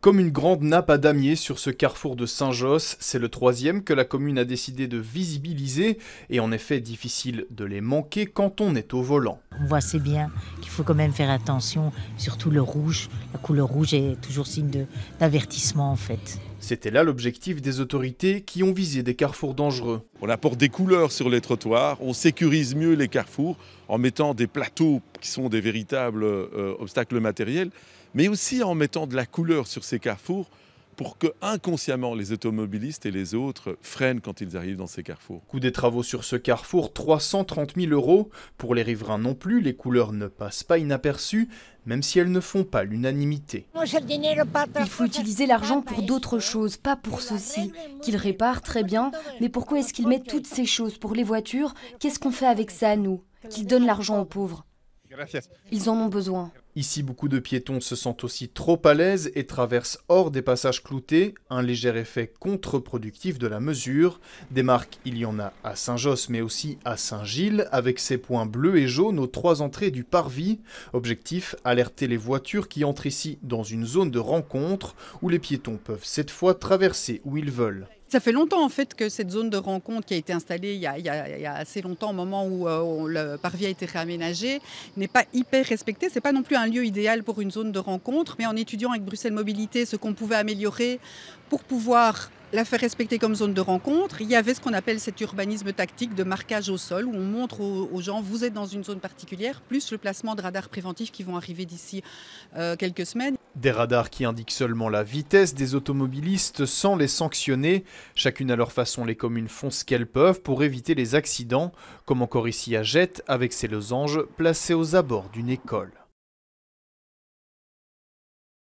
Comme une grande nappe à damier sur ce carrefour de Saint-Josse, c'est le troisième que la commune a décidé de visibiliser et en effet difficile de les manquer quand on est au volant. On voit assez bien qu'il faut quand même faire attention, surtout le rouge. La couleur rouge est toujours signe d'avertissement en fait. C'était là l'objectif des autorités qui ont visé des carrefours dangereux. On apporte des couleurs sur les trottoirs, on sécurise mieux les carrefours en mettant des plateaux qui sont des véritables obstacles matériels, mais aussi en mettant de la couleur sur ces carrefours pour que inconsciemment les automobilistes et les autres freinent quand ils arrivent dans ces carrefours. Coût des travaux sur ce carrefour, 330 000 €. Pour les riverains non plus, les couleurs ne passent pas inaperçues, même si elles ne font pas l'unanimité. Il faut utiliser l'argent pour d'autres choses, pas pour ceci. Qu'ils réparent, très bien, mais pourquoi est-ce qu'ils mettent toutes ces choses pour les voitures? Qu'est-ce qu'on fait avec ça, nous? Qu'ils donnent l'argent aux pauvres. Ils en ont besoin. Ici, beaucoup de piétons se sentent aussi trop à l'aise et traversent hors des passages cloutés, un léger effet contre-productif de la mesure. Des marques, il y en a à Saint-Josse, mais aussi à Saint-Gilles, avec ses points bleus et jaunes aux 3 entrées du parvis. Objectif, alerter les voitures qui entrent ici dans une zone de rencontre où les piétons peuvent cette fois traverser où ils veulent. Ça fait longtemps en fait que cette zone de rencontre qui a été installée il y a assez longtemps, au moment où le parvis a été réaménagé, n'est pas hyper respectée. C'est pas non plus un lieu idéal pour une zone de rencontre, mais en étudiant avec Bruxelles Mobilité ce qu'on pouvait améliorer pour pouvoir la faire respecter comme zone de rencontre, il y avait ce qu'on appelle cet urbanisme tactique de marquage au sol, où on montre aux gens, vous êtes dans une zone particulière, plus le placement de radars préventifs qui vont arriver d'ici quelques semaines. Des radars qui indiquent seulement la vitesse des automobilistes sans les sanctionner. Chacune à leur façon, les communes font ce qu'elles peuvent pour éviter les accidents, comme encore ici à Jette avec ces losanges placés aux abords d'une école.